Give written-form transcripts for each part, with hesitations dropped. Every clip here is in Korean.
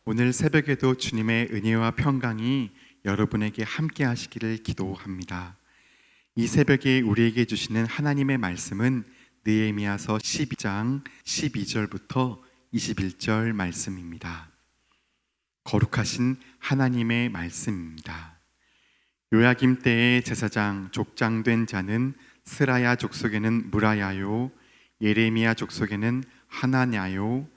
오늘 새벽에도 주님의 은혜와 평강이 여러분에게 함께 하시기를 기도합니다. 이 새벽에 우리에게 주시는 하나님의 말씀은 느헤미야서 12장 12절부터 21절 말씀입니다. 거룩하신 하나님의 말씀입니다. 요야김 때의 제사장 족장된 자는 스라야 족속에는 무라야요, 예레미야 족속에는 하나냐요,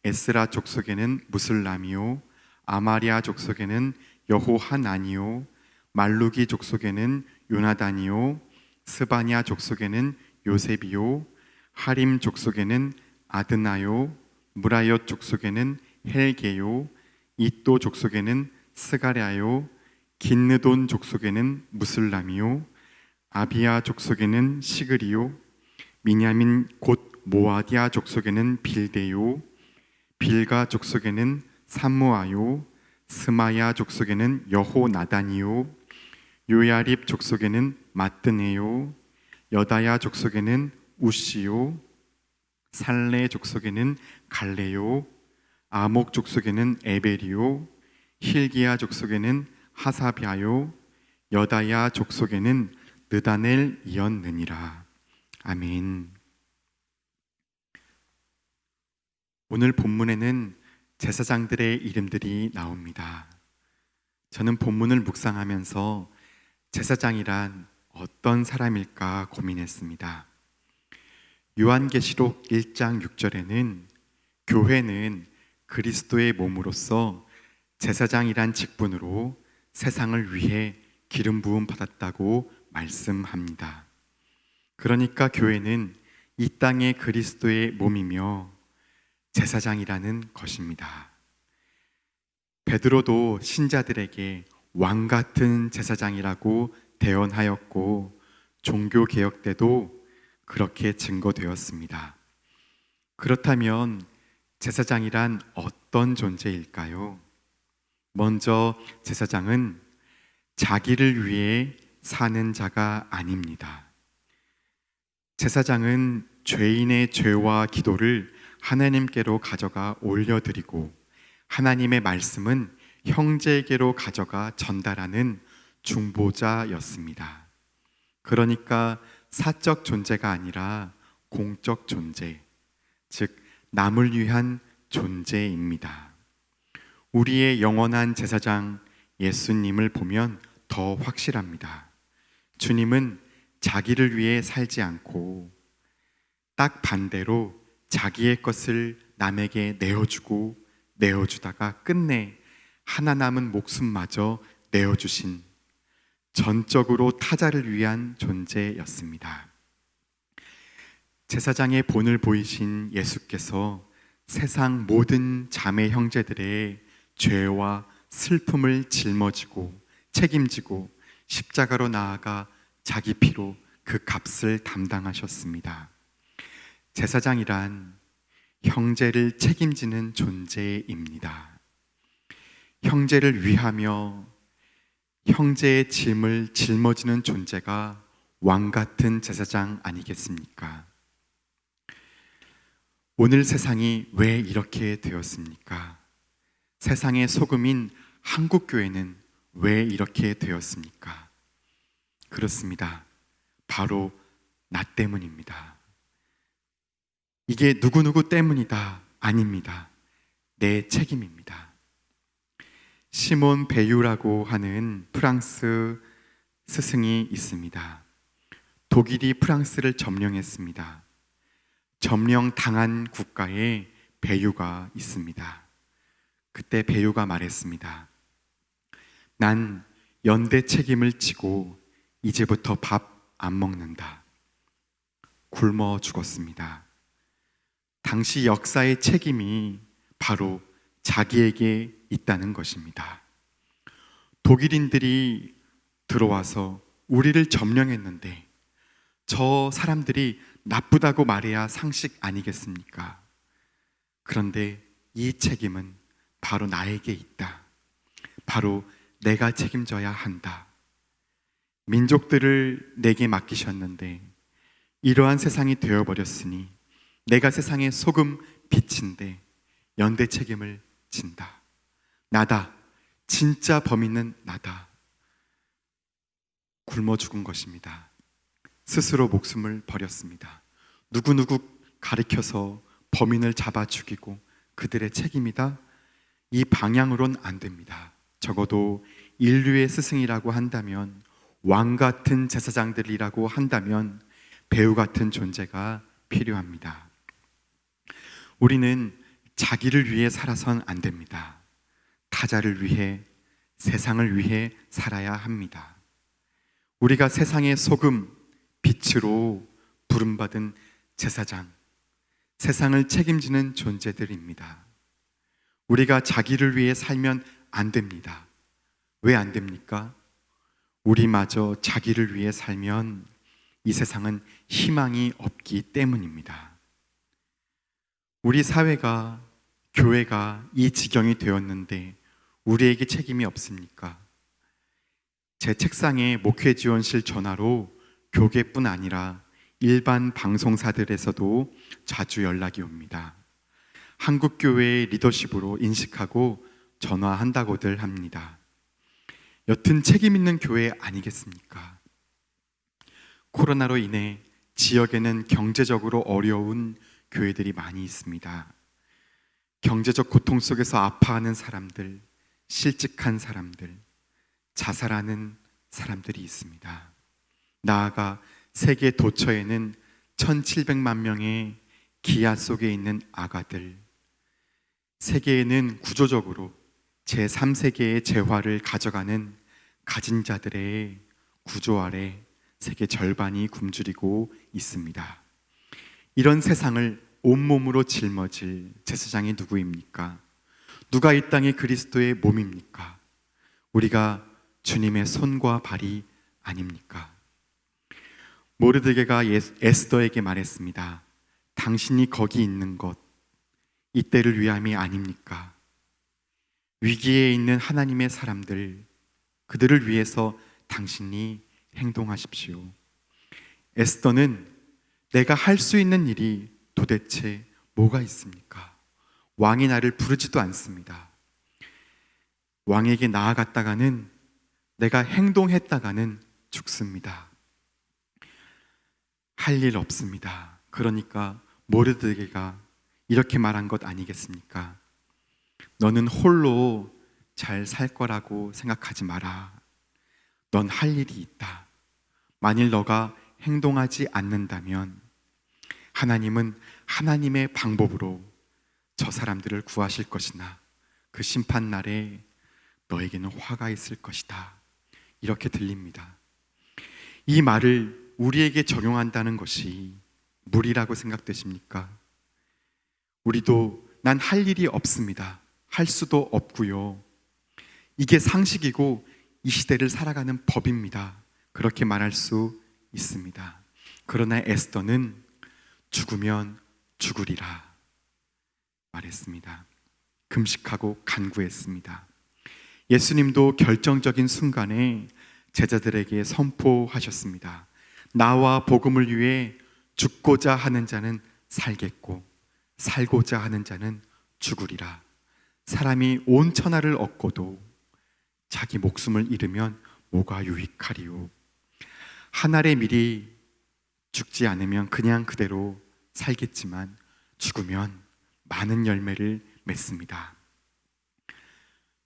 에스라 족속에는 무슬람이요, 아마리아 족속에는 여호하나니요, 말루기 족속에는 요나단이요, 스바냐 족속에는 요셉이요, 하림 족속에는 아드나요, 무라옅 족속에는 헬게요, 이또 족속에는 스가랴요, 긴느돈 족속에는 무슬람이요, 아비야 족속에는 시그리요, 미냐민 곧 모아디아 족속에는 빌데요, 빌가 족속에는 삼무아요, 스마야 족속에는 여호나단이요, 요야립 족속에는 마뜨네요, 여다야 족속에는 우시요, 살레 족속에는 갈레요, 아목 족속에는 에벨이요, 힐기야 족속에는 하사비아요, 여다야 족속에는 느다넬이었느니라. 아멘. 오늘 본문에는 제사장들의 이름들이 나옵니다. 저는 본문을 묵상하면서 제사장이란 어떤 사람일까 고민했습니다. 요한계시록 1장 6절에는 교회는 그리스도의 몸으로서 제사장이란 직분으로 세상을 위해 기름 부음 받았다고 말씀합니다. 그러니까 교회는 이 땅의 그리스도의 몸이며 제사장이라는 것입니다. 베드로도 신자들에게 왕 같은 제사장이라고 대언하였고 종교개혁 때도 그렇게 증거되었습니다. 그렇다면 제사장이란 어떤 존재일까요? 먼저 제사장은 자기를 위해 사는 자가 아닙니다. 제사장은 죄인의 죄와 기도를 하나님께로 가져가 올려드리고 하나님의 말씀은 형제에게로 가져가 전달하는 중보자였습니다. 그러니까 사적 존재가 아니라 공적 존재, 즉 남을 위한 존재입니다. 우리의 영원한 제사장 예수님을 보면 더 확실합니다. 주님은 자기를 위해 살지 않고 딱 반대로 자기의 것을 남에게 내어주다가 끝내 하나 남은 목숨마저 내어주신 전적으로 타자를 위한 존재였습니다. 제사장의 본을 보이신 예수께서 세상 모든 자매 형제들의 죄와 슬픔을 짊어지고 책임지고 십자가로 나아가 자기 피로 그 값을 담당하셨습니다. 제사장이란 형제를 책임지는 존재입니다. 형제를 위하며 형제의 짐을 짊어지는 존재가 왕 같은 제사장 아니겠습니까? 오늘 세상이 왜 이렇게 되었습니까? 세상의 소금인 한국교회는 왜 이렇게 되었습니까? 그렇습니다. 바로 나 때문입니다. 이게 누구누구 때문이다. 아닙니다. 내 책임입니다. 시몬 베유라고 하는 프랑스 스승이 있습니다. 독일이 프랑스를 점령했습니다. 점령당한 국가에 베유가 있습니다. 그때 베유가 말했습니다. 난 연대 책임을 지고 이제부터 밥 안 먹는다. 굶어 죽었습니다. 당시 역사의 책임이 바로 자기에게 있다는 것입니다. 독일인들이 들어와서 우리를 점령했는데 저 사람들이 나쁘다고 말해야 상식 아니겠습니까? 그런데 이 책임은 바로 나에게 있다. 바로 내가 책임져야 한다. 민족들을 내게 맡기셨는데 이러한 세상이 되어버렸으니 내가 세상의 소금 빛인데 연대 책임을 진다. 나다. 진짜 범인은 나다. 굶어 죽은 것입니다. 스스로 목숨을 버렸습니다. 누구누구 가리켜서 범인을 잡아 죽이고 그들의 책임이다? 이 방향으론 안 됩니다. 적어도 인류의 스승이라고 한다면, 왕 같은 제사장들이라고 한다면 배우 같은 존재가 필요합니다. 우리는 자기를 위해 살아선 안 됩니다. 타자를 위해, 세상을 위해 살아야 합니다. 우리가 세상의 소금, 빛으로 부름받은 제사장, 세상을 책임지는 존재들입니다. 우리가 자기를 위해 살면 안 됩니다. 왜 안 됩니까? 우리마저 자기를 위해 살면 이 세상은 희망이 없기 때문입니다. 우리 사회가, 교회가 이 지경이 되었는데 우리에게 책임이 없습니까? 제 책상에 목회 지원실 전화로 교계뿐 아니라 일반 방송사들에서도 자주 연락이 옵니다. 한국교회의 리더십으로 인식하고 전화한다고들 합니다. 여튼 책임 있는 교회 아니겠습니까? 코로나로 인해 지역에는 경제적으로 어려운 교회들이 많이 있습니다. 경제적 고통 속에서 아파하는 사람들, 실직한 사람들, 자살하는 사람들이 있습니다. 나아가 세계 도처에는 1700만 명의 기아 속에 있는 아가들, 세계에는 구조적으로 제3세계의 재화를 가져가는 가진 자들의 구조 아래 세계 절반이 굶주리고 있습니다. 이런 세상을 온몸으로 짊어질 제사장이 누구입니까? 누가 이 땅의 그리스도의 몸입니까? 우리가 주님의 손과 발이 아닙니까? 모르드게가 에스더에게 말했습니다. 당신이 거기 있는 것, 이때를 위함이 아닙니까? 위기에 있는 하나님의 사람들, 그들을 위해서 당신이 행동하십시오. 에스더는 내가 할 수 있는 일이 도대체 뭐가 있습니까? 왕이 나를 부르지도 않습니다. 왕에게 나아갔다가는, 내가 행동했다가는 죽습니다. 할 일 없습니다. 그러니까 모르드게가 이렇게 말한 것 아니겠습니까? 너는 홀로 잘 살 거라고 생각하지 마라. 넌 할 일이 있다. 만일 너가 행동하지 않는다면 하나님은 하나님의 방법으로 저 사람들을 구하실 것이나 그 심판날에 너에게는 화가 있을 것이다. 이렇게 들립니다. 이 말을 우리에게 적용한다는 것이 무리라고 생각되십니까? 우리도 난 할 일이 없습니다. 할 수도 없고요. 이게 상식이고 이 시대를 살아가는 법입니다. 그렇게 말할 수 있습니다. 그러나 에스더는 죽으면 죽으리라 말했습니다. 금식하고 간구했습니다. 예수님도 결정적인 순간에 제자들에게 선포하셨습니다. 나와 복음을 위해 죽고자 하는 자는 살겠고 살고자 하는 자는 죽으리라. 사람이 온 천하를 얻고도 자기 목숨을 잃으면 뭐가 유익하리요. 한 알의 밀이 죽지 않으면 그냥 그대로 살겠지만 죽으면 많은 열매를 맺습니다.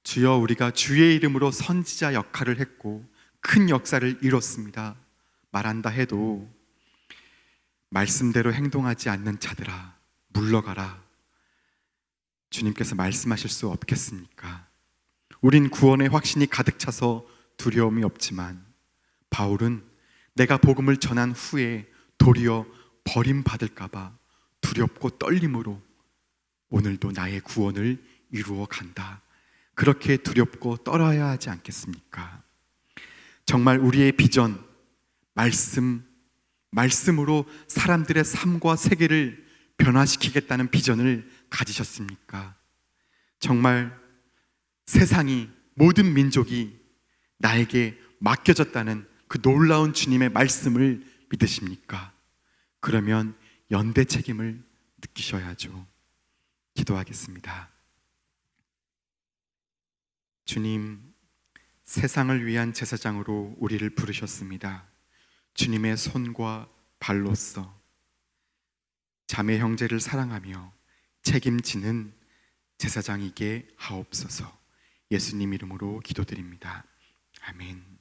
주여, 우리가 주의 이름으로 선지자 역할을 했고 큰 역사를 이뤘습니다 말한다 해도 말씀대로 행동하지 않는 자들아 물러가라, 주님께서 말씀하실 수 없겠습니까? 우린 구원의 확신이 가득 차서 두려움이 없지만 바울은 내가 복음을 전한 후에 도리어 버림받을까 봐 두렵고 떨림으로 오늘도 나의 구원을 이루어 간다. 그렇게 두렵고 떨어야 하지 않겠습니까? 정말 우리의 비전, 말씀으로 사람들의 삶과 세계를 변화시키겠다는 비전을 가지셨습니까? 정말 세상이, 모든 민족이 나에게 맡겨졌다는 그 놀라운 주님의 말씀을 믿으십니까? 그러면 연대 책임을 느끼셔야죠. 기도하겠습니다. 주님, 세상을 위한 제사장으로 우리를 부르셨습니다. 주님의 손과 발로서 자매 형제를 사랑하며 책임지는 제사장이게 하옵소서. 예수님 이름으로 기도드립니다. 아멘.